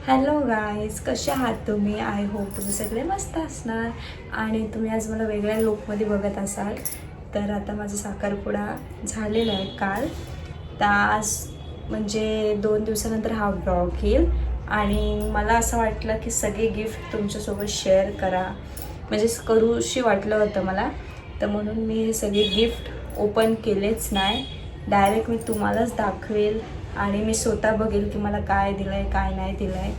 Hello guys, कसे आहात तुम्ही? आय होप तुम्ही सगळे मस्त असणार आणि तुम्ही आज मला वेगळ्या लुकमध्ये बघत असाल. तर आता माझा साखरपुडा झालेला आहे काल. तर आज म्हणजे 2 दिवसानंतर हा ब्लॉग येईल आणि मला असं वाटलं की सगळे गिफ्ट तुमच्यासोबत शेअर करा, म्हणजे करूशी वाटलं होतं मला. तर म्हणून मी हे सगळे गिफ्ट ओपन केलेच नाही, डायरेक्ट मी तुम्हालाच दाखवेल आणि मी स्वतः बघेल की मला काय दिलं आहे काय नाही दिलं आहे.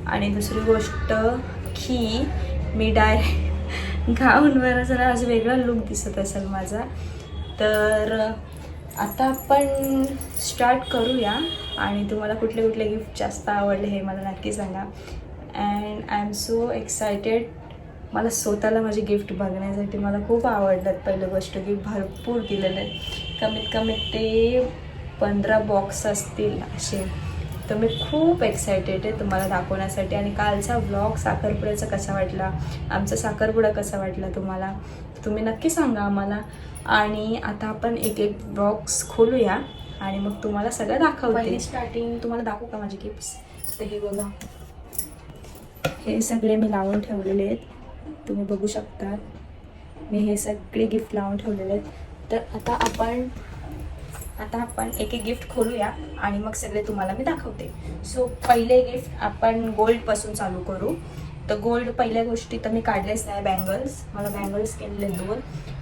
आणि दुसरी गोष्ट की मी डायरेक्ट गाऊनवर जरा आज वेगळा लुक दिसत असेल माझा. तर आता आपण स्टार्ट करूया आणि तुम्हाला कुठले कुठले गिफ्ट जास्त आवडले हे मला नक्की सांगा. And I am so excited. मला स्वतःला माझे गिफ्ट बघण्यासाठी मला खूप आवडतात. पहिलं गोष्ट गिफ्ट भरपूर दिलेलं आहे, कमीत कमी ते 15 बॉक्स असतील असे. तर मी खूप एक्सायटेड आहे तुम्हाला दाखवण्यासाठी. आणि कालचा व्लॉग साखरपुड्याचा कसा वाटला, आमचा साखरपुडा कसा वाटला तुम्हाला, तुम्ही नक्की सांगा आम्हाला. आणि आता आपण एक एक बॉक्स खोलूया आणि मग तुम्हाला सगळं दाखवते. स्टार्टिंग तुम्हाला दाखवू का माझे गिफ्ट्स? तर हे बघा, हे सगळे मी लावून ठेवलेले आहेत, तुम्ही बघू शकता. मी हे सगळे गिफ्ट लावून ठेवलेले आहेत. तर आता आपण एक एक गिफ्ट खोलूया आणि मग सगळे तुम्हाला मी दाखवते. सो पहिले गिफ्ट आपण गोल्डपासून चालू करू. तर गोल्ड पहिल्या गोष्टी तर मी काढलेच नाही. बँगल्स, मला बँगल्स केलेले 2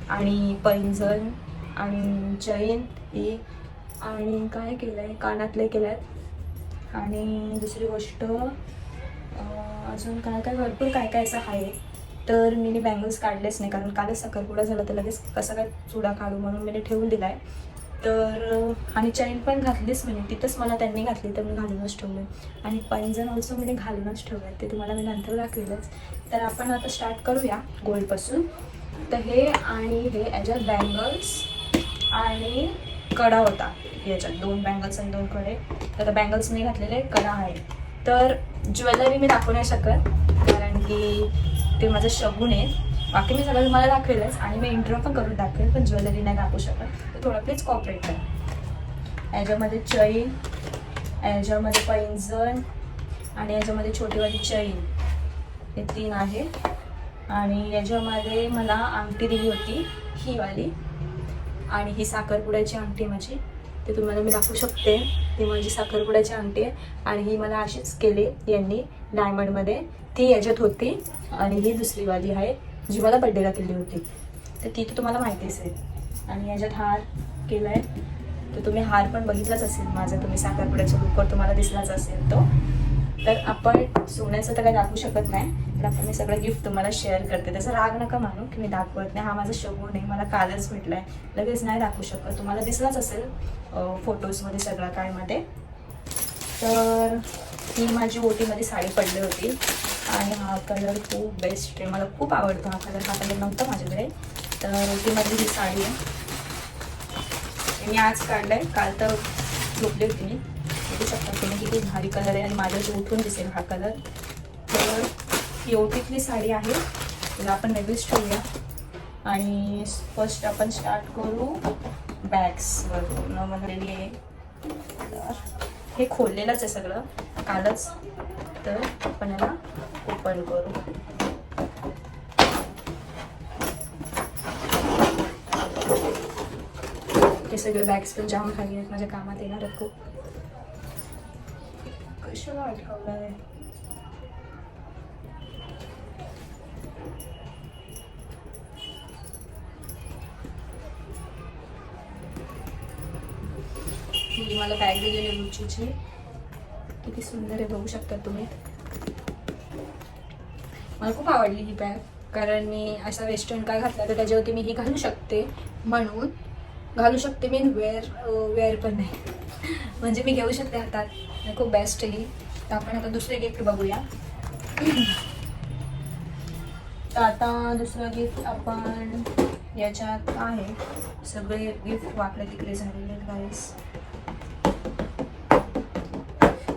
आणि पैंजण आणि चैन हे, आणि काय केलं आहे, कानातले केले आहेत. आणि दुसरी गोष्ट अजून काय काय भरपूर काय काय असं आहे. तर मी बँगल्स काढलेच नाही कारण कालच साखरपुडा झाला तर लगेच कसं काय चुडा काढू म्हणून मी ठेवून दिला आहे. तर आणि चैन पण घातलीच मी, तिथंच मला त्यांनी घातली तर मी घालूनच ठेवले. आणि पैंजण ऑल्सो मी घालूनच ठेवले, ते तुम्हाला मी नंतर दाखवेलच. तर आपण आता स्टार्ट करूया गोल्डपासून. तर हे आणि हे याच्यात बँगल्स आणि कडा होता, याच्यात 2 बँगल्स आणि 2 कडे. तर बँगल्स मी घातलेले, कडा आहे. तर ज्वेलरी मी दाखवू नाही शकत कारण की ते माझं शगून आहे. बाकी मी सगळं मला दाखवेलच आणि मी इंट्रो पण करून दाखवेल, पण ज्वेलरी नाही दाखवू शकत. तर थोडं प्लीज कॉपरेट करा. याच्यामध्ये चैन, याच्यामध्ये पैंजण आणि याच्यामध्ये छोटीवाली चैन, हे 3 आहे. आणि याच्यामध्ये मला अंगठी दिली होती ही वाली, आणि ही साखरपुड्याची अंगठी माझी, ते तुम्हाला मी दाखवू शकते. ही माझी साखरपुड्याची अंगठी आहे आणि ही मला अशीच केली यांनी डायमंडमध्ये, ती याच्यात होती. आणि ही दुसरीवाली आहे जी मला बड्डेला केली होती, तर ती तर तुम्हाला माहितीच आहे. आणि याच्यात हार केला आहे, तर तुम्ही हार पण बघितलाच असेल माझा, तुम्ही साखरपुड्याच्या लुकवर तुम्हाला दिसलाच असेल तो. तर आपण सोन्याचं तर काही दाखवू शकत नाही, तर आपण मी सगळं गिफ्ट तुम्हाला शेअर करते. त्याचा राग नका मानू की मी दाखवत नाही, हा माझा शगुन आहे, मला कालच भेटला आहे, लगेच नाही दाखवू शकत. तुम्हाला दिसलाच असेल फोटोजमध्ये सगळं काय मध्ये. तर ही माझी ओटीमध्ये साडी पडली होती आणि हा कलर खूप बेस्ट आहे, मला खूप आवडतो हा कलर. हा कलर नव्हता माझ्याकडे, तर ओटीमधली ही साडी आहे, मी आज काढलं आहे, काल तर झोपली होती मी. बघू शकता तुम्ही किती भारी कलर आहे आणि माझ्याशी उठून दिसेल हा कलर. तर ही ओटीतली साडी आहे, तिला आपण वेगळीच ठेवूया. आणि फर्स्ट आपण स्टार्ट करू बॅग्सवर. पूर्ण बनलेली आहे, तर हे खोललेलंच आहे सगळं कालच, तर आपण याला ओपन करू. हे सगळे बॅग्स पण जाम खाली आहेत, माझ्या कामात येणार आहेत खूप. कशाला अटकवलं आहे? ही मला बॅग दिलेली गुच्चीची, किती सुंदर आहे बघू शकता तुम्ही. मला खूप आवडली ही बॅग, कारण मी असा वेस्टर्न काय घातला तर त्याच्यावरती मी ही घालू शकते, म्हणून घालू शकते. मी वेअर पण नाही म्हणजे मी घेऊ शकते हातात, खूप बेस्ट आहे ही. तर आपण आता दुसरे गिफ्ट बघूया. तर आता दुसरं गिफ्ट आपण याच्यात आहे, सगळे गिफ्ट वाकडे तिकडे झालेले आहेत गाईस.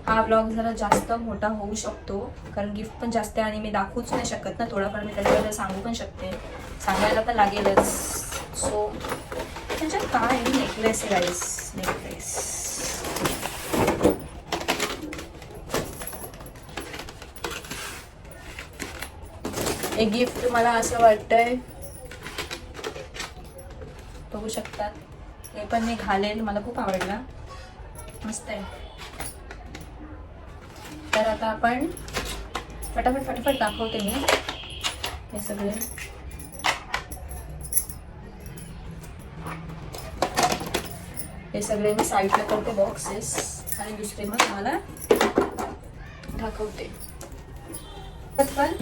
हा व्लॉग जरा जास्त मोठा होऊ शकतो कारण गिफ्ट पण जास्त आहे आणि मी दाखवूच नाही शकत ना, थोडंफार मी त्याच्याबद्दल सांगू पण शकते, सांगायला पण लागेलच. सो त्याच्यात काय आहे, नेकलेस आहे गाईस, नेकलेस. हे गिफ्ट मला असं वाटतंय, बघू शकतात, हे पण मी घालेल, मला खूप आवडला, मस्त आहे. तर आता आपण फटाफट दाखवते मी हे सगळे. हे सगळे मी साईडला करते बॉक्सेस आणि दुसरे मग मला दाखवते. पण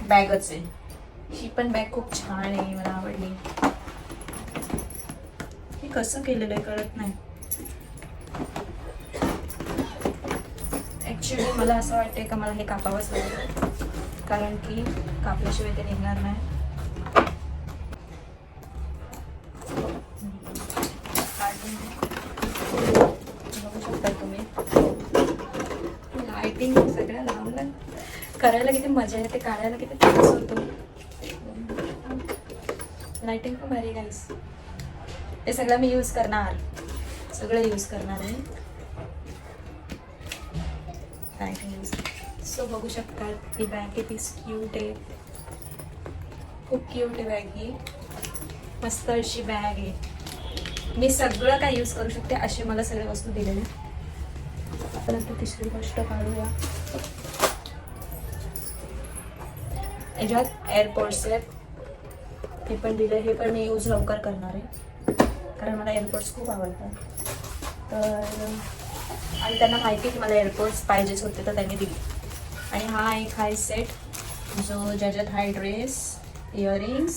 बॅगच आहे, ही पण बॅग खूप छान आहे, मला आवडली. हे कसं केलेलं आहे कळत नाही. ॲक्च्युली मला असं वाटते का मला हे कापावंच लागेल, कारण की कापल्याशिवाय ते निघणार नाही. बघू शकता तुम्ही, लाइटिंग सगळ्या लावलं करायला किती मजा येते, काढायला किती त्रास होतो. लाइटिंग पण भारी गाईस. हे सगळं मी यूज करणार, सगळं यूज करणार आहे लाइटिंग यूज. सो बघू शकतात ही बॅग किती क्यूट आहे, खूप क्यूट आहे बॅग ही, मस्त अशी बॅग आहे. मी सगळं काय यूज करू शकते असे मला सगळ्या वस्तू दिलेल्या. आपण आता तिसरी गोष्ट काढूया. याच्यात एअरपोर्ट्स आहेत, हे पण दिलं, हे पण मी यूज लवकर करणार आहे कारण मला एअरपोर्ट्स खूप आवडतात. तर आणि त्यांना माहिती आहे की मला एअरपोर्ट्स पाहिजेच होते तर त्यांनी दिली. आणि हा एक हाय सेट जो ज्याच्यात हाय dress, earrings,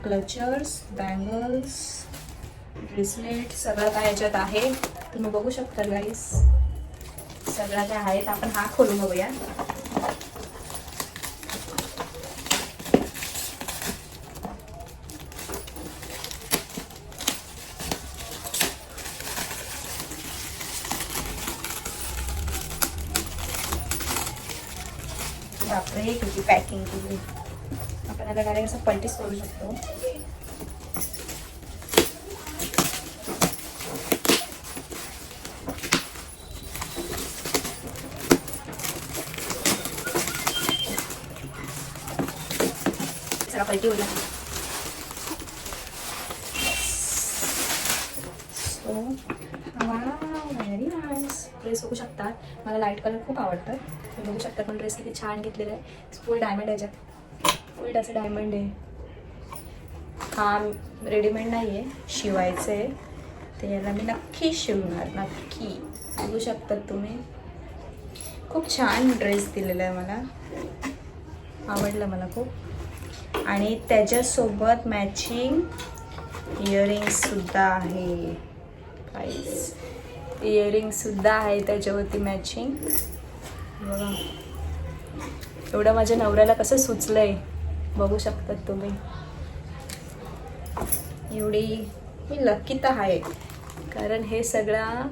clutchers, bangles, bracelet, सगळं काय याच्यात आहे. तुम्ही बघू शकता गाईस, सगळं काय आहे. आपण हा खोलून बघूया. बापरे किती पॅकिंग केली. आपण आता डायरेक्ट असं पलटीच करू शकतो. चला पलटी होईल. So very nice. ड्रेस बघू शकतात, मला लाईट कलर खूप आवडतात. तुम्ही बघू शकता पण ड्रेस किती छान घेतलेला आहे. फुल डायमंड आहे, याच्यात फुल असं डायमंड आहे. हा रेडीमेड नाही आहे, शिवायचं आहे ते. याला मी नक्की शिवणार, नक्की. बघू शकतात तुम्ही, खूप छान ड्रेस दिलेला आहे, मला आवडलं, मला खूप. आणि त्याच्यासोबत मॅचिंग इयरिंग्ससुद्धा आहे गाईस, इयरिंग्ससुद्धा आहे त्याच्यावरती मॅचिंग. बघा एवढं माझ्या नवऱ्याला कसं सुचलं आहे, बघू शकतात तुम्ही. एवढी मी लकी तर आहे कारण हे सगळं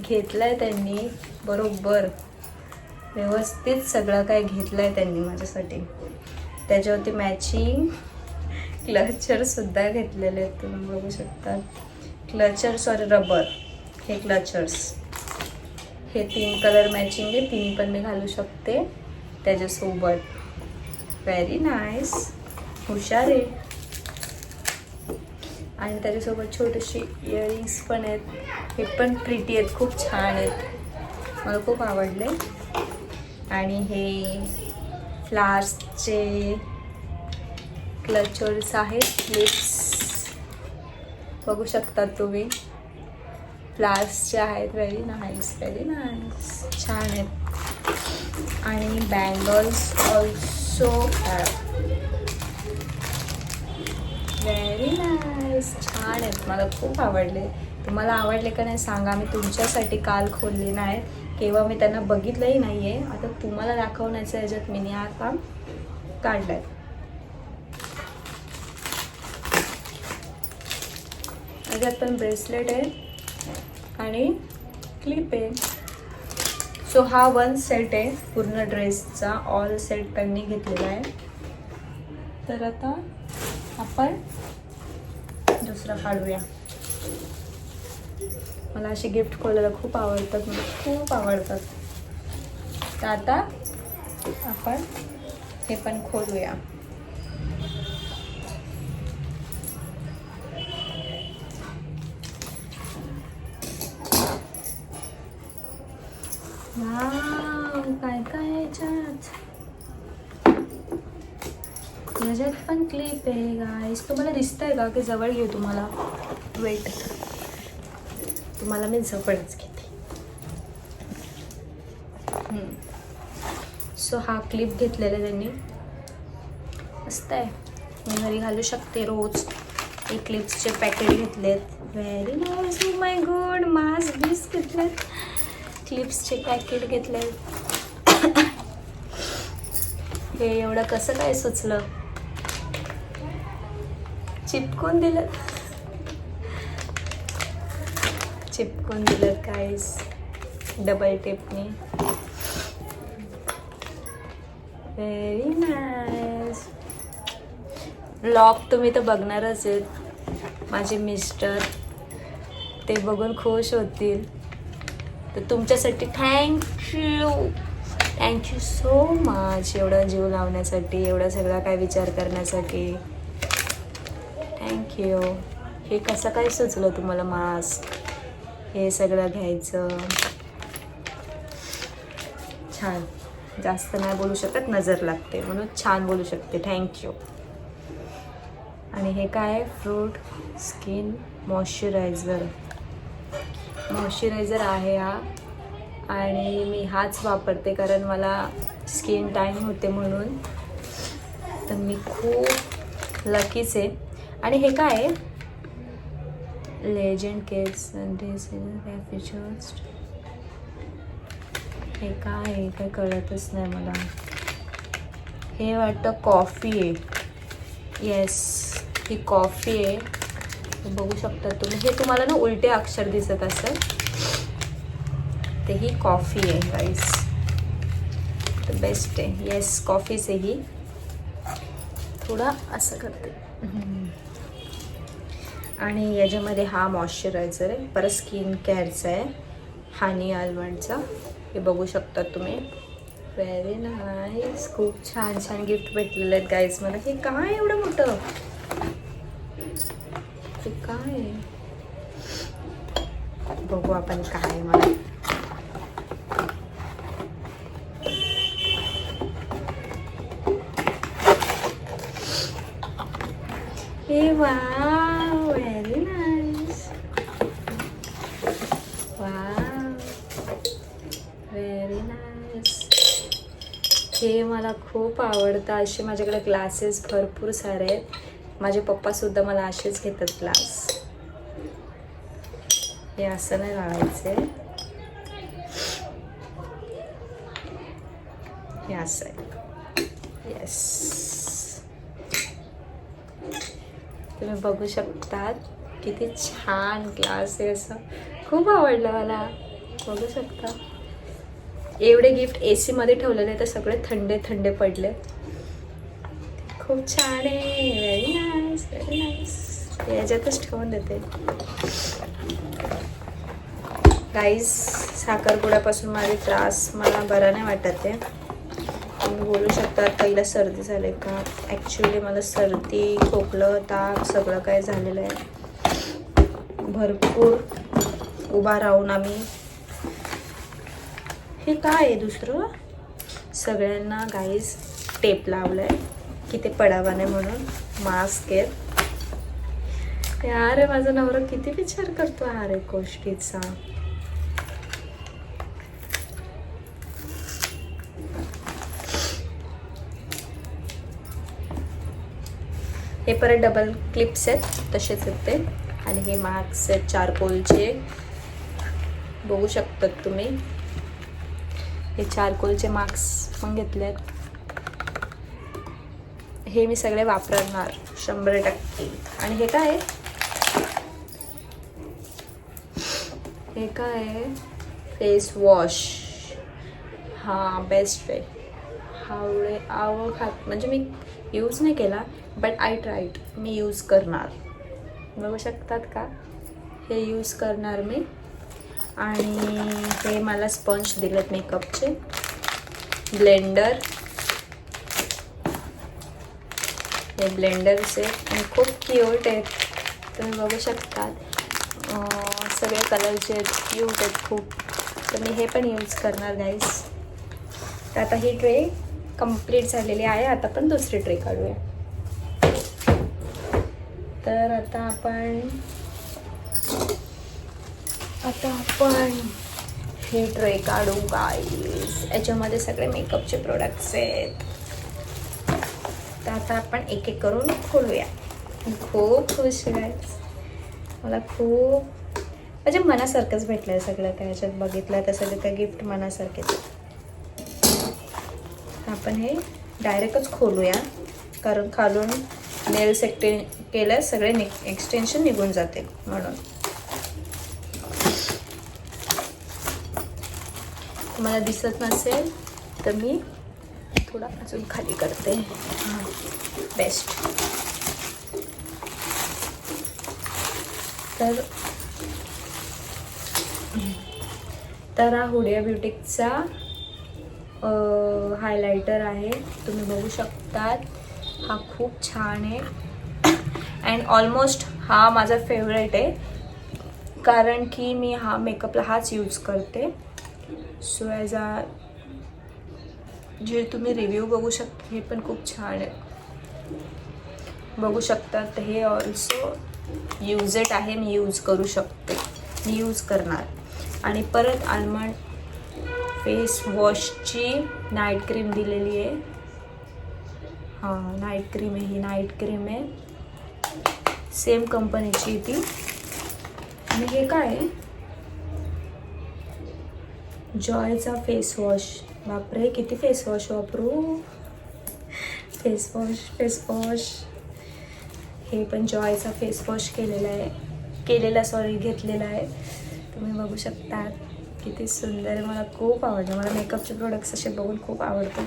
घेतलं आहे त्यांनी, बरोबर व्यवस्थित सगळं काय घेतलं आहे त्यांनी माझ्यासाठी. त्याच्यावरती मॅचिंग क्लचरसुद्धा घेतलेले आहेत, तुम्ही बघू शकतात. क्लचर्स और रबर, हे क्लचर्स, हे 3 कलर मॅचिंग आहे, 3 पण मी घालू शकते त्याच्यासोबत. व्हेरी नाईस, हुशार आहे. आणि त्याच्यासोबत छोटीशी इयरिंग्स पण आहेत, हे पण प्रिटी आहेत, खूप छान आहेत, मला खूप आवडले. आणि हे फ्लावर्सचे क्लचर्स आहेत, क्लिप्स बघू शकतात तुम्ही, फ्लावर्सचे आहेत. व्हेरी नाईस, व्हेरी नाईस, छान आहेत. आणि बँगल्स ऑल्सो व्हेरी नाईस, छान आहेत, मला खूप आवडले. तुम्हाला आवडले का नाही सांगा. मी तुमच्यासाठी काल खोलले नाही, केव्हा मी त्यांना बघितलंही नाही आहे. आता तुम्हाला दाखवण्याचं याच्यात मी आता काढलं आहे. याच्यात पण ब्रेसलेट आहे आणि क्लिप आहे. सो हा 1 सेट आहे पूर्ण ड्रेसचा, ऑल सेट त्यांनी घेतलेला आहे. तर आता आपण दुसरा काढूया. मला असे गिफ्ट खोलायला खूप आवडतात, मला खूप आवडतात. तर आता आपण हे पण खोलूया. वाव, काय काय याच्यात पण क्लिप आहे गाईस. तुम्हाला दिसतंय का की जवळ घेऊ तुम्हाला? वेट, तुम्हाला मी जवळच घेते. सो हा क्लिप घेतलेला त्यांनी, मस्त आहे. मी घरी घालू शकते रोज. हे क्लिप्सचे पॅकेट घेतलेत. Very nice. Oh my god, मास बीस घेतलेत. क्लिप्सचे पॅकेट घेतलेत. हे एवढं कसं काय सुचलं? चिपकून दिलं, चिपकून दिलं गाईस डबल टेपने. Very nice. व्लॉग तुम्ही तर बघणारच आहेत. माझे मिस्टर ते बघून खुश होतील. तर तुमच्यासाठी थँक्यू सो मच. एवढं जीव लावण्यासाठी, एवढं सगळं काय विचार करण्यासाठी थँक्यू. हे कसं काय सुचलं तुम्हाला मास्क हे सगळं घ्यायचं? छान. जास्त नाही बोलू शकत, नजर लागते, म्हणून छान बोलू शकते. थँक्यू. आणि हे काय? Fruit skin moisturiser. मॉइश्चरायझर आहे हा, आणि मी हाच वापरते कारण मला स्किन टाईम होते म्हणून. तर मी खूप लकीच आहे. आणि हे काय आहे? Legend cakes features. हे काय आहे? काही कळतच नाही मला. हे वाटतं कॉफी आहे. येस, ही कॉफी आहे. हे बघू शकता तुम्ही. हे तुम्हाला ना उलटे अक्षर दिसत असेल, ते ही कॉफी आहे गाईस. तर बेस्ट आहे. येस, कॉफीच आहे ही. थोडा असं करते. आणि याच्यामध्ये हा मॉइश्चरायझर आहे. परत स्किन केअरचा आहे, हनी आल्मंडचा. हे बघू शकता तुम्ही. Very nice. खूप छान छान गिफ्ट भेटलेले आहेत गाईज मला. हे काय एवढं मोठं? हे काय बघू आपण काय मला. हे wow, very nice. Wow, very nice. हे मला खूप आवडतं. असे माझ्याकडे ग्लासेस भरपूर सारे आहेत. माझे पप्पासुद्धा मला असेच घेतात ग्लास. हे असं नाही लावायचे, हे असं आहे. येस, तुम्ही बघू शकतात किती छान ग्लास आहे. असं खूप आवडलं मला. बघू शकता. एवढे गिफ्ट AC मध्ये ठेवलेले तर सगळे थंडे थंडे पडले. खूप छान आहे. Very nice, very nice. याच्यातच ठेवून देते गाईज. साखरपुड्यापासून माझे त्रास मला बरा नाही वाटत आहे. तुम्ही बोलू शकता पहिला सर्दी झाली का? ॲक्च्युली मला सर्दी, खोकलं, ताप सगळं काय झालेलं आहे. भरपूर उभा राहून आम्ही. हे काय आहे दुसरं? सगळ्यांना गाईज टेप लावलं आहे की ते पडावा नाही म्हणून. मास्क आहे. यार, माझा नवरा किती विचार करतो हर एक गोष्टीचा. हे परत डबल क्लिप्स आहेत, तसेच आहेत ते. आणि हे मास्क आहेत चारकोलचे. बघू शकतात तुम्ही. हे चारकोलचे मास्क पण घेतलेत. हे मी सगळे वापरणार 100%. आणि हे काय आहे? हे काय आहे? Face wash. हां, बेस्ट आहे. खात म्हणजे मी यूज नाही केला, but I tried. Me use करणार. बघू शकतात का? हे यूज करणार मी. आणि हे मला स्पंज दिलेत मेकअपचे. ब्लेंडर. हे ब्लेंडर्स आहेत आणि खूप क्यूट आहेत, तुम्ही बघू शकतात. सगळे कलरचे आहेत, क्यूट आहेत खूप. तर मी हे पण यूज करणार गाईस. तर आता ही ट्रे कंप्लीट झालेली आहे. आता आपण दुसरी ट्रे काढूया. तर आता आपण ही ट्रे काढू गाईस. याच्यामध्ये सगळे मेकअपचे प्रोडक्ट्स आहेत. तर आता आपण एक एक करून खोलूया. खूप खुश आहे गाईस. मला खूप म्हणजे मनासारखंच भेटलं आहे सगळं काय. याच्यात बघितलं तर सगळं काय गिफ्ट मनासारखेच. आपण हे डायरेक्टच खोलूया, कारण खालून नेल्स केलं सगळे एक्सटेन्शन निघून जाते म्हणून. तुम्हाला दिसत नसेल तर मी थोडा अजून खाली करते. बेस्ट. तर हा हुडिया ब्युटिकचा हायलायटर आहे, तुम्ही बघू शकतात. हा खूप छान आहे अँड ऑलमोस्ट हा माझा फेवरेट आहे, कारण की मी हा मेकअपला हाच यूज करते. सो ॲज अ जे तुम्ही रिव्ह्यू बघू शकता, हे पण खूप छान आहे, बघू शकतात. हे ऑल्सो युजेड आहे, मी यूज करू शकते, मी यूज करणार. आणि परत आल्मंड फेस वॉशची नाईट क्रीम दिलेली आहे. हां, नाईट क्रीम आहे, ही नाईट क्रीम आहे, सेम कंपनीची ती. आणि हे काय आहे, जॉयचा फेस वॉश. बापरे, किती फेस वॉश वापरू. Face wash. हे पण जॉयचा फेस वॉश घेतलेला आहे. तुम्ही बघू शकता किती सुंदर आहे. मला खूप आवडलं. मला मेकअपचे प्रोडक्ट्स असे बघून खूप आवडतात.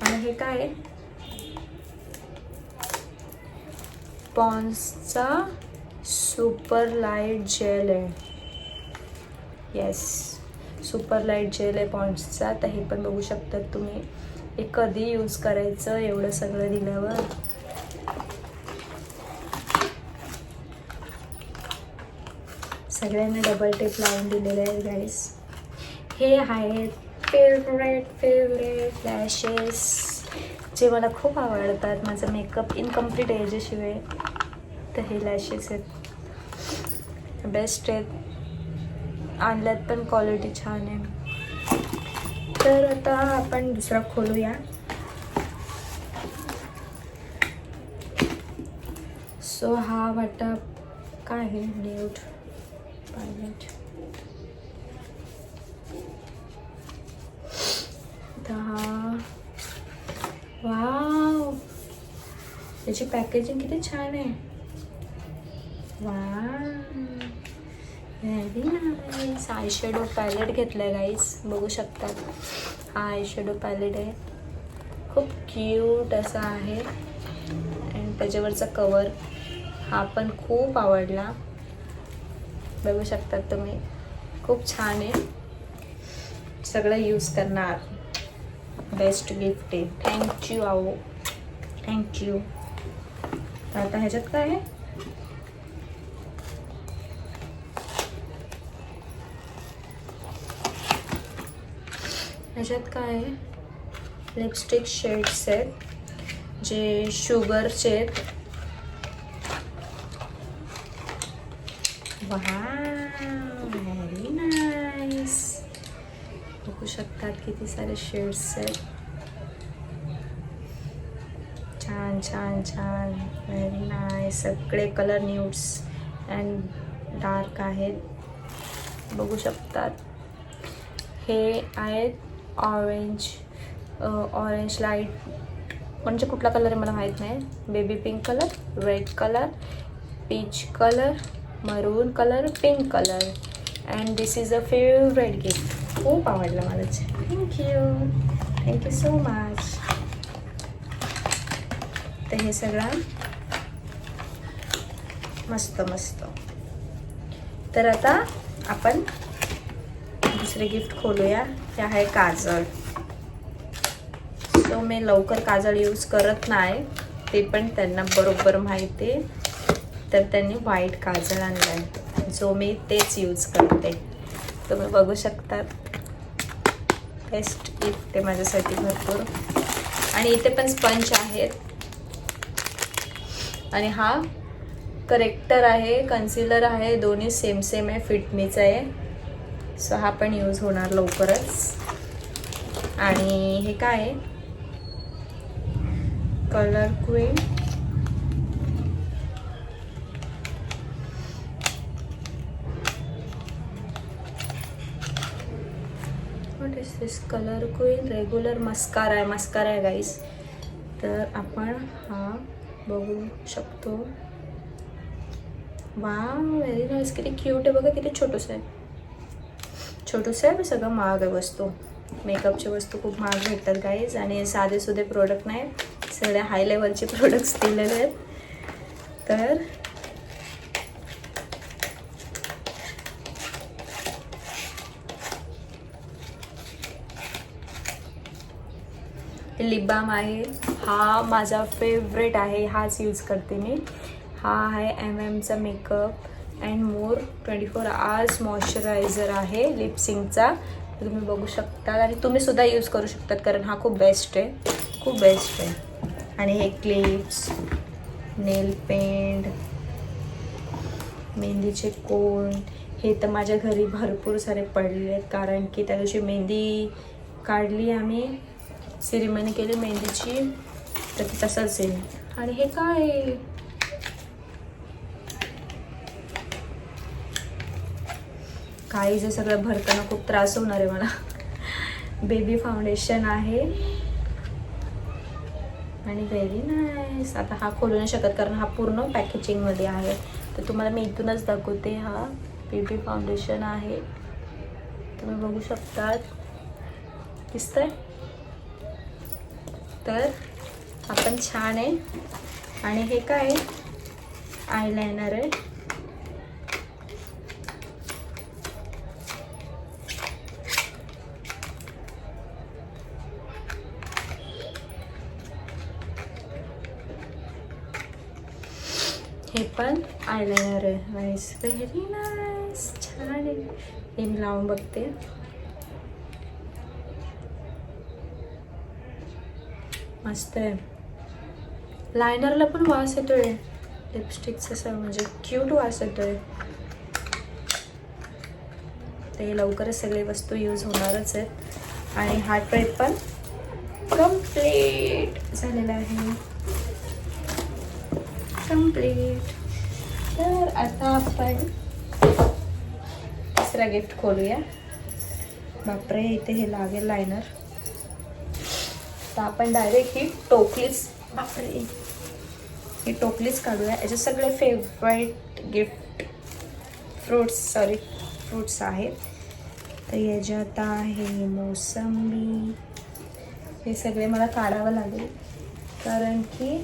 आणि हे काय आहे, पॉन्सचा सुपर लाईट जेल आहे. येस, सुपर लाईट जेल आहे पॉन्ड्सचा. तर हे पण बघू शकतात तुम्ही. हे कधी यूज करायचं एवढं सगळं दिल्यावर. सगळ्यांना डबल टेप लावून दिलेले आहेत गाईस. हे आहेत फेवरेट लॅशेस, जे मला खूप आवडतात. माझं मेकअप इनकम्प्लीट आहे याच्याशिवाय. तर हे लॅशेस आहेत, बेस्ट आहेत, आणल्यात पण क्वालिटी छान आहे. तर आता आपण दुसरा खोलूया. सो हा वाटप काय आहे, न्यूड पॅलेट. वाव, त्याची पॅकेजिंग किती छान आहे. Wow, very nice. Eye shadow palette घेतलं आहे गाईस, बघू शकतात. हा आय शेडो पॅलेट आहे, खूप क्यूट असा आहे. आणि त्याच्यावरचा कवर हा पण खूप आवडला, बघू शकतात तुम्ही. खूप छान आहे, सगळं यूज करणार. बेस्ट गिफ्ट आहे. थँक्यू. आता ह्याच्यात काय आहे, लिपस्टिक शेड्स आहेत, जे शुगरचे आहेत. Very nice. बघू शकतात किती सारे शेड्स आहेत. छान. Very nice. सगळे कलर न्यूड्स अँड डार्क आहेत, बघू शकतात. हे आहेत ऑरेंज लाईट, म्हणजे कुठला कलर आहे मला माहीत नाही. Baby pink colour, red colour, peach colour, maroon colour, pink colour. And this is a favourite gift. खूप आवडलं मला. Thank you so much. तर हे सगळं मस्त. तर आता आपण दुसरे गिफ्ट खोलूया. ते आहे काजळ. सो मी लवकर काजळ यूज करत नाही, ते पण त्यांना बरोबर माहिती आहे. तर त्यांनी व्हाईट काजळ आणला आहे, जो मी तेच यूज करते. तुम्ही बघू शकतात. बेस्ट गिफ्ट आहे माझ्यासाठी भरपूर. आणि इथे पण स्पंज आहेत. आणि हा करेक्टर आहे, कन्सिलर आहे, दोन्ही सेम सेम आहे, फिटमीचा आहे. सो हा पण यूज होणार लवकरच. आणि हे काय आहे, colour queen. What is this? Colour queen regular mascara आहे गाईस. तर आपण हा बघू शकतो. Wow, very nice. किती क्यूट आहे बघा, किती छोटंसं आहे. छोटंसं आहे, सगळं महाग आहे वस्तू. मेकअपची वस्तू खूप महाग भेटतात गाईज. आणि साधे सुधे प्रोडक्ट नाही, सगळे हाय लेवलचे प्रोडक्ट्स दिलेले आहेत. तर लिप बाम आहे. हा माझा फेवरेट आहे, हाच यूज करते मी. हा आहे MM चा makeup and more 24 hours moisturiser आहे लिपसिंगचा. तुम्ही बघू शकता आणि तुम्ही सुद्धा यूज करू शकतात, कारण हा खूप बेस्ट आहे, खूप बेस्ट आहे. आणि हे क्लिप्स, नेल पेंट, मेहंदीचे कोन, हे तर माझ्या घरी भरपूर सारे पडले आहेत, कारण की त्या दिवशी मेहंदी काढली आम्ही, सेरेमनी केली मेहंदीची, तर ते तसंच आहे. आणि हे काय, काही जे सगळं भरताना खूप त्रास होणार आहे मला. बेबी फाउंडेशन आहे आणि व्हेरी नाईस. आता हा खोलू नाही शकत, कारण हा पूर्ण पॅकेजिंगमध्ये आहे. तर तुम्हाला मी इथूनच दाखवते. हा बेबी फाउंडेशन आहे, तुम्ही बघू शकतात, दिसतंय. तर आपण छान आहे. आणि हे काय, आयलायनर आहे. हे पण आयलायनर आहे. नाईस, व्हेरी नाईस, छान आहे. हे मी लावून बघते. मस्त आहे. लायनरला पण वास येतोय लिपस्टिकचा, असं म्हणजे क्यूट वास येतोय. ते लवकरच सगळी वस्तू यूज होणारच आहेत. आणि हा ट्रे पण कम्प्लीट झालेला आहे, कम्प्लीट. तर आता आपण तिसरा गिफ्ट खोलूया. बापरे, इथे हे लागेल लायनर. तर आपण डायरेक्ट ही टोपलीच, बापरे, ही टोपलीच काढूया. याचे सगळे फेवरेट गिफ्ट फ्रूट्स आहेत. तर याच्यात आहे मोसंबी. हे सगळे मला काढावं लागेल, कारण की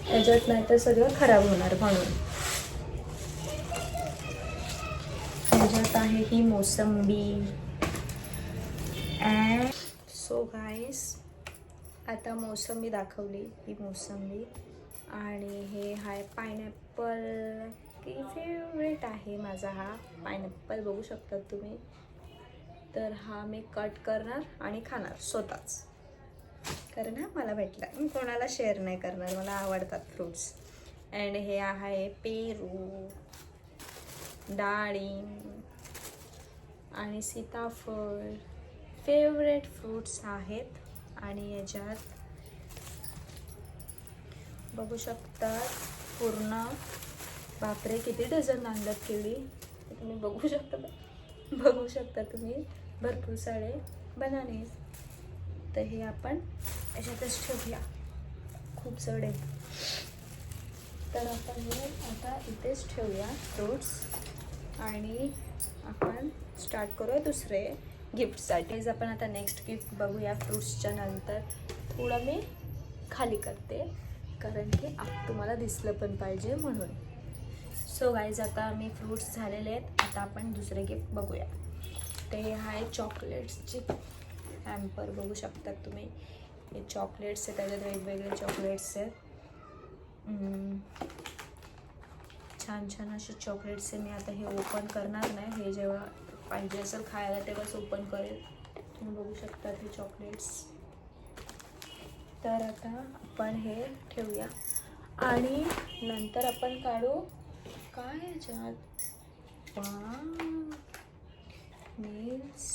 याच्यात नाही तर सगळं खराब होणार म्हणून. याच्यात आहे ही मोसंबी. अँड सो गाईस, आता मोसंबी दाखवली, ही मोसंबी. आणि हे आहे पायनॅपल, की फेवरेट आहे माझा हा पायनॅपल, बघू शकतात तुम्ही. तर हा मी कट करणार आणि खाणार स्वतःच, कारण हा मला भेटला, मी कोणाला शेअर नाही करणार, मला आवडतात फ्रूट्स. अँड हे आहे पेरू, डाळिंब आणि सीताफळ, फेवरेट फ्रूट्स आहेत. आणि याच्यात बघू शकतात पूर्ण, बापरे, किती डझन आणल्यात केळी, तुम्ही बघू शकता तुम्ही, भरपूर सारे बनाने. तर हे आपण याच्यातच ठेवूया, खूप जड आहे. तर आपण हे आता इथेच ठेवूया फ्रूट्स. आणि आपण स्टार्ट करूया दुसरे गिफ्टसाठी. आपण आता नेक्स्ट गिफ्ट बघूया फ्रूट्सच्या नंतर. थोडं मी खाली करते, कारण की तुम्हाला दिसलं पण पाहिजे म्हणून. सो गाईज, आता मी फ्रूट्स झालेले आहेत. आता आपण दुसरे गिफ्ट बघूया. ते आहे चॉकलेट्सची हॅम्पर, बघू शकतात तुम्ही. हे चॉकलेट्स आहेत, त्याच्यात वेगवेगळे चॉकलेट्स आहेत. छान छान असे चॉकलेट्स आहे. मी आता हे ओपन करणार नाही, हे जेव्हा पाहिजे असेल खायला तेव्हाच ओपन करेल. तुम्ही बघू शकता हे चॉकलेट्स. तर आता आपण हे ठेवूया आणि नंतर आपण काढू काय याच्यात, मील्स.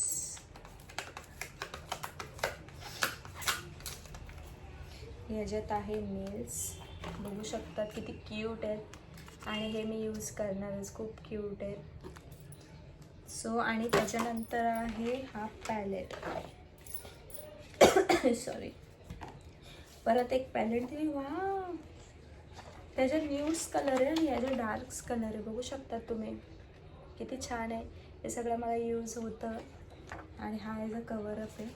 ह्याच्यात आहे मील्स, बघू शकता किती क्यूट आहेत आणि हे मी यूज करणारच, खूप क्यूट आहेत. सो आणि त्याच्यानंतर आहे हा पॅलेट. सॉरी, परत एक पॅलेट दिली. वा, त्याच्यात न्यूड्स कलर आहे आणि याच्यात डार्क्स कलर आहे. बघू शकता तुम्ही किती छान आहे. हे सगळं मला यूज होतं. आणि हा याचा कवरअप आहे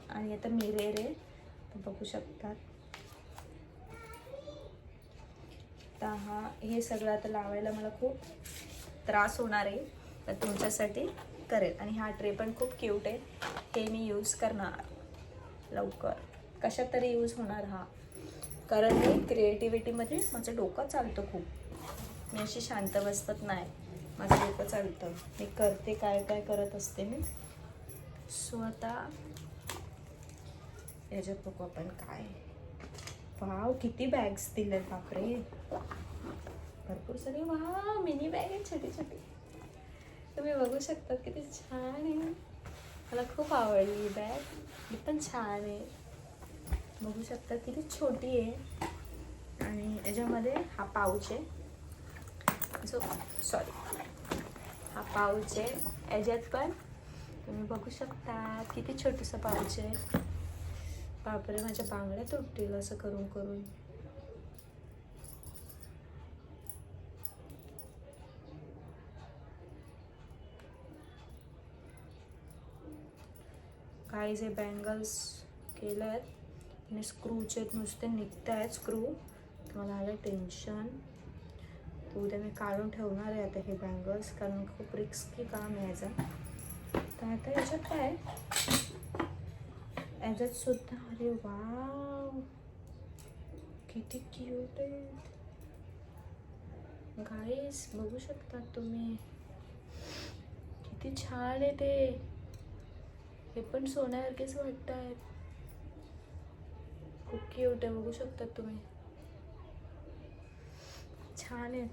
आणि आता मिरेर आहे, बघू शकतात. तर हे सगळं आता लावायला मला खूप त्रास होणार आहे, तर तुमच्यासाठी करेल. आणि हा ट्रे पण खूप क्यूट आहे, हे मी यूज करणार लवकर. कशात तरी यूज होणार हा, कारण मी क्रिएटिव्हिटीमध्ये माझं डोकं चालतं खूप. मी अशी शांत बसत नाही, माझं डोकं चालतं. मी करते, काय काय करत असते मी. सो आता याच्यात बघू आपण काय. वाव, किती बॅग्स दिलेत, बापरे, भरपूर सगळे. वाव, मिनी बॅग आहे छोटी छोटी. तुम्ही बघू शकता किती छान आहे. मला खूप आवडली ही बॅग, ही पण छान आहे. बघू शकता किती छोटी आहे. आणि याच्यामध्ये हा पाऊच आहे, हा पाऊच आहे. याच्यात पण तुम्ही बघू शकता किती छोटंसं पाऊच आहे. बापरे, माझ्या बांगड्या तुटतील असं करून करून. काय जे बँगल्स केले आहेत आणि स्क्रूचे नुसते निघत आहेत स्क्रू. मला आलं टेन्शन. तर उद्या मी काढून ठेवणार आहे आता हे बँगल्स, कारण खूप रिस्की काम आहे याचं. तर आता याच्यात काय, याच्यात सुद्धा, अरे वाव, किती क्यूट आहेत गाईस, बघू शकता तुम्ही किती छान आहे ते. हे पण सोन्यासारखेच वाटत आहेत, खूप क्यूट आहे. बघू शकता तुम्ही, छान आहे,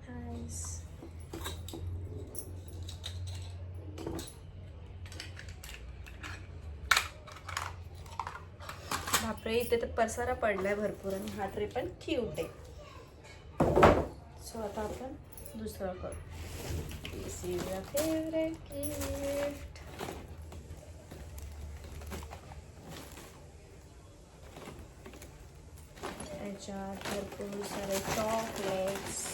नाईस. बापरे, इथे तर पसारा पडलाय भरपूर आणि हा ट्रे पण क्यूट आहे. सो आता आपण दुसरं करू. दिस इज युअर फेवरेट गिफ्ट. याच्यात भरपूर सारे चॉकलेट्स.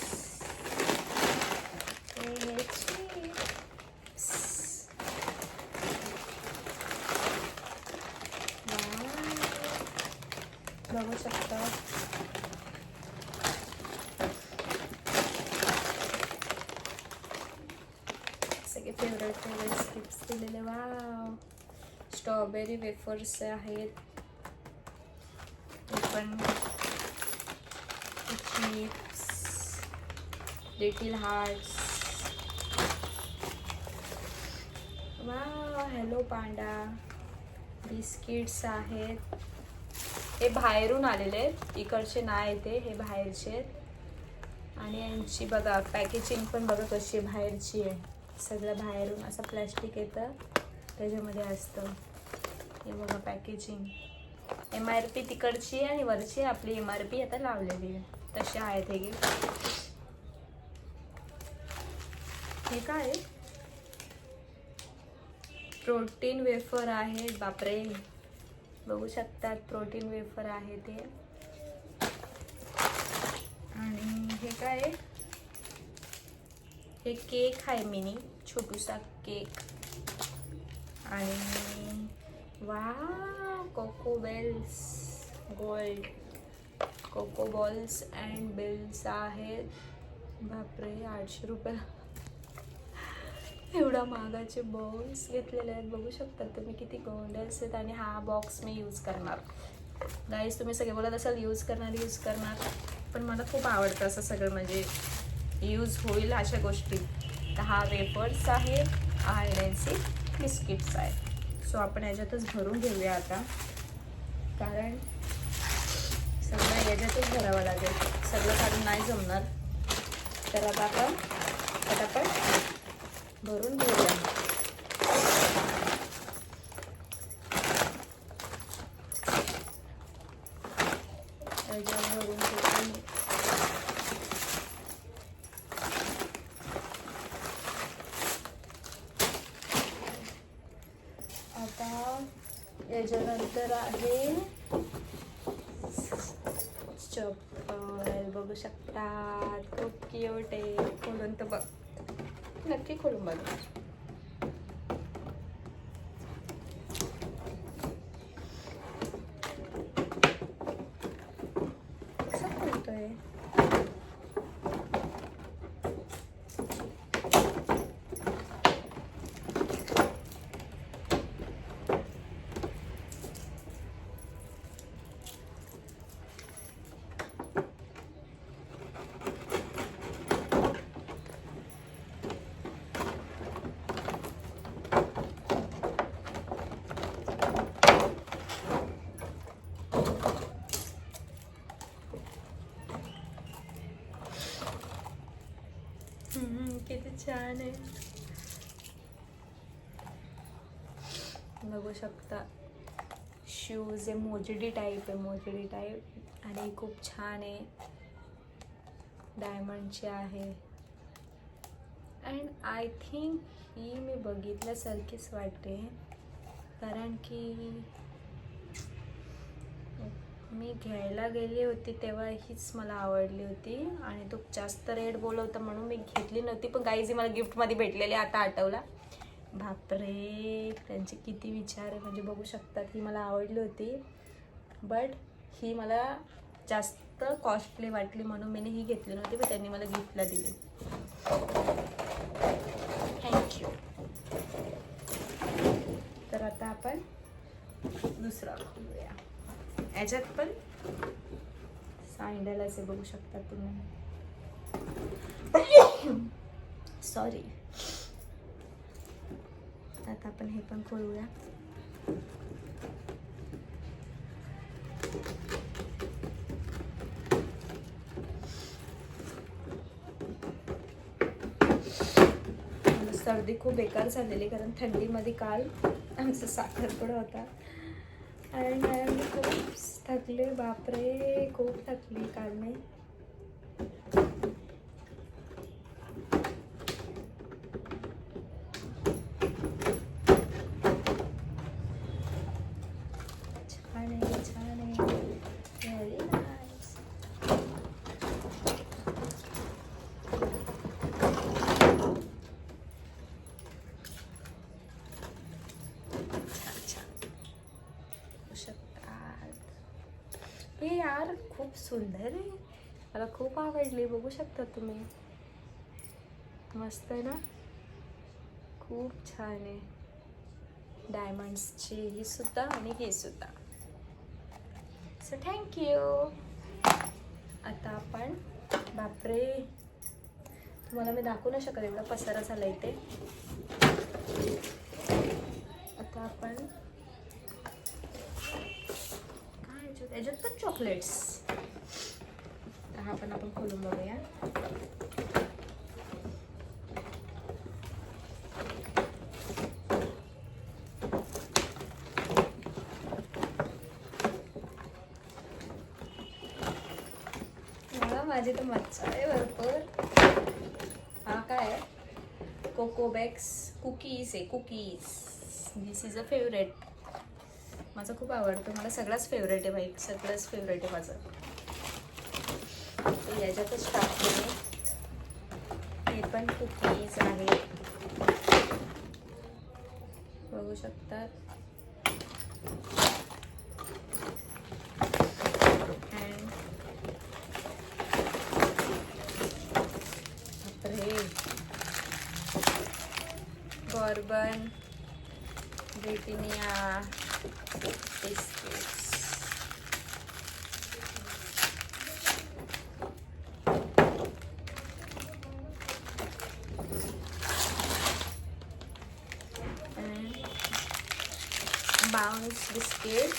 बघू शकता सगळे फेवरेट गिफ्ट्स दिलेले. वाव, स्ट्रॉबेरी वेफर्स आहेत, पण chips, little hearts. Wow, hello Panda. Biscuits आहेत, हे बाहेरून आलेले आहेत, इकडचे नाही ते, हे बाहेरचे आहेत. आणि यांची बघा पॅकेजिंग पण बघा कशी बाहेरची आहे, सगळं बाहेरून असं प्लॅस्टिक येतं त्याच्यामध्ये असतं. हे बघा पॅकेजिंग, MRP तिकडची आणि वरची आपली MRP आता लावलेली आहे, तसे आहेत हे. हे काय, प्रोटीन वेफर आहे. बापरे, बघू शकतात प्रोटीन वेफर आहे ते. आणि हे काय, हे केक आहे, मिनी छोटूसा केक. आणि wow, cocoa bells, gold cocoa balls and bells आहेत. बापरे, 800 रुपये. एवढा महागाचे बॉक्स घेतलेले आहेत, बघू शकता तुम्ही किती गोंडल्स आहेत. आणि हा बॉक्स मी यूज करणार. गाईज तुम्ही सगळे बोलत असाल यूज करणार, पण मला खूप आवडतं असं सगळं, म्हणजे यूज होईल अशा गोष्टी. तर हा वेफर्स आहे, आयडन्सी बिस्किट्स आहे. सो आपण याच्यातच भरून घेऊया आता, कारण सगळं याच्यातच भरावं लागेल, सगळं काढून नाही जमणार. तर आता आपण पटापट भरून घेऊया. भरून घेऊया. आता याच्यानंतर आहे चप्पल, बघू शकतात खूप क्यूट आहे. खोलून तर बघ, नक्की खोलून बघ. कसं खोलतोय? किती छान आहे, बघू शकता. शूज आहे, मोजडी टाईप आणि खूप छान आहे, डायमंडचे आहे. अँड आय थिंक ही मी बघितल्यासारखीच वाटते, कारण की मी घ्यायला गेली होती तेव्हा हीच मला आवडली होती. आणि तो जास्त रेट बोलवता म्हणून मी घेतली नव्हती, पण गाईज मला गिफ्टमध्ये भेटलेली, आता आठवला. बापरे, त्यांचे किती विचार आहे, म्हणजे बघू शकतात. ही मला आवडली होती, बट ही मला जास्त कॉस्टली वाटली म्हणून मी ही घेतली नव्हती, पण त्यांनी मला गिफ्टला दिली. थँक्यू. तर आता आपण दुसरा खोलूया. याच्यात पण सँडल असे बघू शकता तुम्ही. सॉरी. आता आपण हे पण खोलूया. सर्दी खूप बेकार झालेली, कारण थंडीमध्ये काल आमचा साखरपुडा होता. आणि मी खूप थकले, बापरे खूप थकली काल मी. छान आहे, व्हेरी नाईस. हे यार खूप सुंदर आहे, मला खूप आवडली, बघू शकता तुम्ही. मस्त आहे ना, खूप छान आहे. डायमंड्सची ही सुद्धा आणि हे सुद्धा. So thank you. आता आपण, बापरे तुम्हाला मी दाखवू नाही शकत, एवढा पसारा झाला इथे. आता आपण याच्यात पण चॉकलेट्स. हा पण आपण खोलून बघूया. माझी तर मच्छा आहे भरपूर. हा काय आहे? कोकोबॅक्स कुकीज आहे, cookies. This is a favourite. माझं खूप आवडतं, मला सगळ्याच फेवरेट आहे बाई, सगळंच फेवरेट आहे माझं. तर याच्यातच टाकते मी. हे पण कुकीज आहे, बघू शकतात. Bourbon Britannia biscuits. Bounce biscuit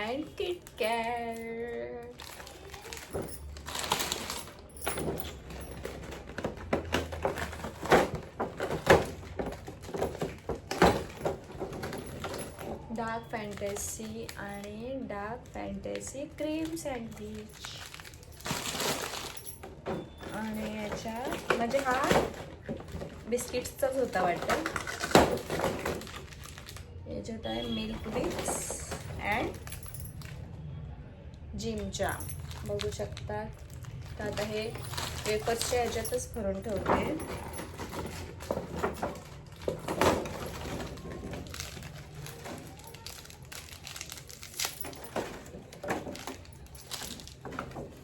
and Kit Kat. Dark fantasy आणि डार्क फॅन्टसी क्रीम सँडविच. आणि याच्यात म्हणजे हा बिस्किट्सचाच होता वाटतं. याच्यात आहे मिल्क मिक्स अँड जिमचा. बघू शकतात. तर आता हे वेफर्सच्या याच्यातच भरून ठेवते.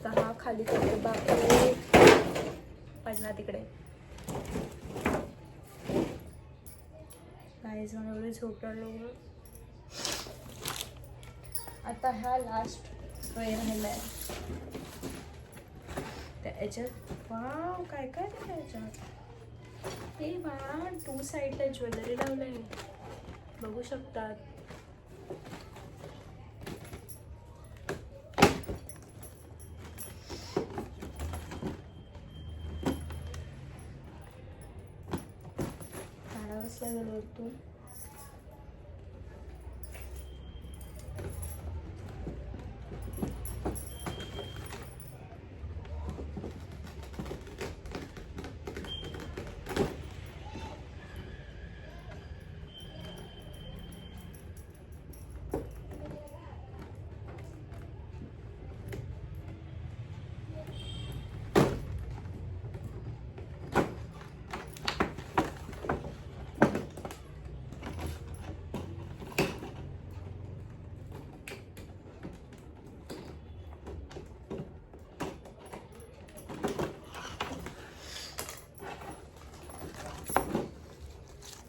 तर हा खाली करते. बापरे पडला तिकडे. गाईज मला एवढी झोप लागली. आता हा लास्ट ट्रे राहिलाय. त्या याच्यात वाव काय काय दिलं याच्यात. हे वा 2 साईडला ज्वेलरी लावलंय. बघू शकतात. काढावंच लागेल वरतून.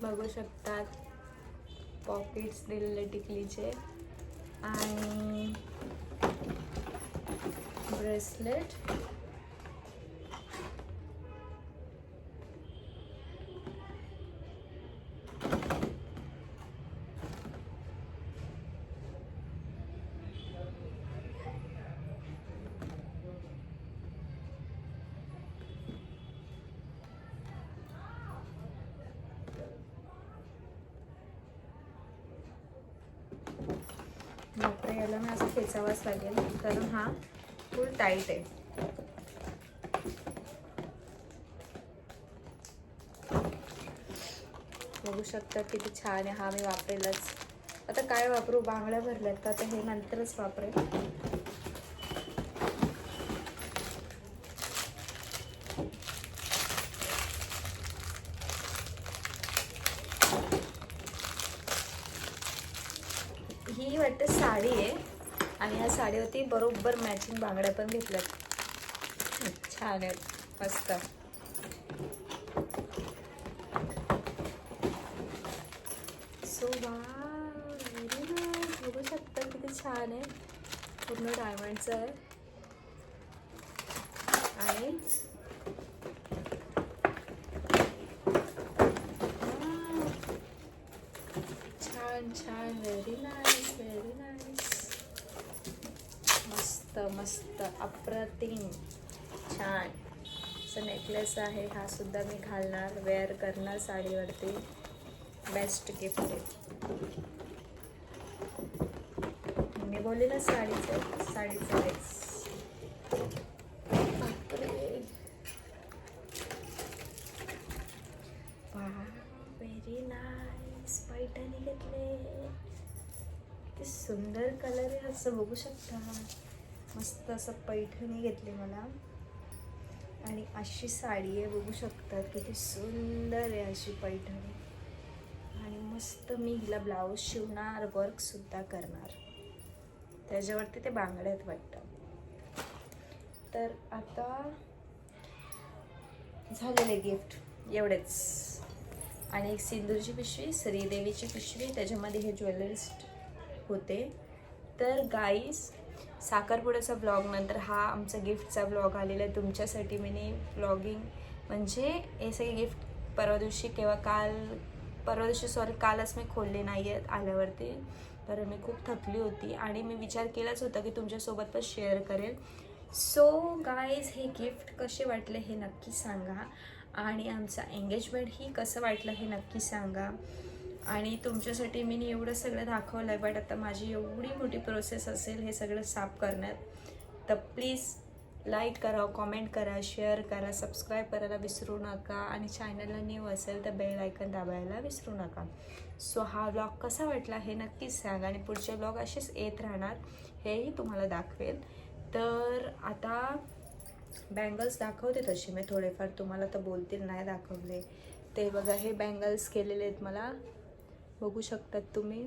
बघू शकतात पॉकेट्स दिलेले टिकलीचे आणि ब्रेसलेट. बापरे याला मी असं खेचावाच लागेल कारण हा फुल टाईट आहे. बघू शकता किती छान आहे. हा मी वापरेलच. आता काय वापरू. बांगड्या भरल्यात तर आता हे नंतरच वापरेल. ही वाटतं साडी आहे आणि या साडीवरती बरोबर मॅचिंग बांगड्या पण घेतल्यात. छान आहेत मस्त. So wow very nice. बघू शकता किती छान आहे. पूर्ण डायमंडचं आहे आणि छान छान. Very nice very nice. मस्त मस्त अप्रतिम छान. असं नेकलेस आहे. हा सुद्धा मी घालणार वेअर करणार साडीवरती. बेस्ट गिफ्ट आहे. मी बोलली ना साडीचं आहेच. Very nice. पैठणी घेतले. किती सुंदर कलर आहे. असं बघू शकता. मस्त असं पैठणी घेतली मला आणि अशी साडी आहे. बघू शकता किती सुंदर आहे अशी पैठणी. आणि मस्त मी हिला ब्लाऊज शिवणार वर्कसुद्धा करणार. त्याच्यावरती ते बांगड्या आहेत वाटतं. तर आता झालेले गिफ्ट एवढेच. आणि एक सिंदूरची पिशवी, श्रीदेवीची पिशवी, त्याच्यामध्ये हे ज्वेलरीज होते. तर गाईस, साखरपुड्याचा ब्लॉग नंतर हा आमचा गिफ्टचा ब्लॉग आलेला आहे तुमच्यासाठी. मी ब्लॉगिंग म्हणजे हे सगळे गिफ्ट परवा दिवशी कालच मी खोलले नाही आहेत आल्यावरती, कारण मी खूप थकली होती आणि मी विचार केलाच होता की तुमच्यासोबत पण शेअर करेल. सो गाईज, हे गिफ्ट कसे वाटले हे नक्की सांगा आणि आमचा एंगेजमेंट ही कसं वाटलं हे नक्की सांगा. आणि तुमच्यासाठी मी एवढं सगळं दाखवलं आहे, बट आता माझी एवढी मोठी प्रोसेस असेल हे सगळं साफ करण्यात, तर प्लीज लाईक करा, कॉमेंट करा, शेअर करा, सबस्क्राईब करायला विसरू नका आणि चॅनलला न्यू असेल तर बेल आयकन दाबायला विसरू नका. सो हा ब्लॉग कसा वाटला हे नक्कीच सांगा आणि पुढचे ब्लॉग असेच येत राहणार, हेही तुम्हाला दाखवेल. तर आता बँगल्स दाखवते तसे मी थोडेफार, तुम्हाला तर बोलतील नाही दाखवले ते. बघा, हे बँगल्स केलेले आहेत, मला बघू शकतात तुम्ही,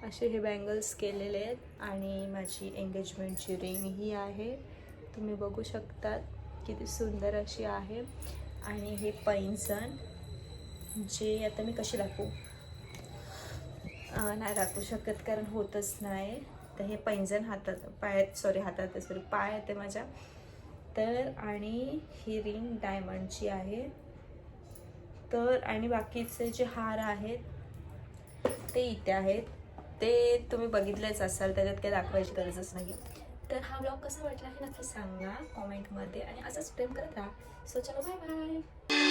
असे हे बँगल्स केलेले आहेत. आणि माझी एंगेजमेंटची रिंग ही आहे, तुम्ही बघू शकतात किती सुंदर अशी आहे. आणि हे पैंजण, जे आता मी कशी दाखवू, नाही दाखवू शकत कारण होतच नाही. तर हे पैंजण पाय येते माझ्या. तर आणि ही रिंग डायमंडची आहे. तर आणि बाकीचे जे हार आहेत ते इथे आहेत, ते तुम्ही बघितलेच असाल, त्याच्यात काही दाखवायची गरजच नाही. तर हा ब्लॉग कसा वाटला हे नक्की सांगा कॉमेंटमध्ये आणि असंच प्रेम करत राहा. सो चलो, बाय बाय.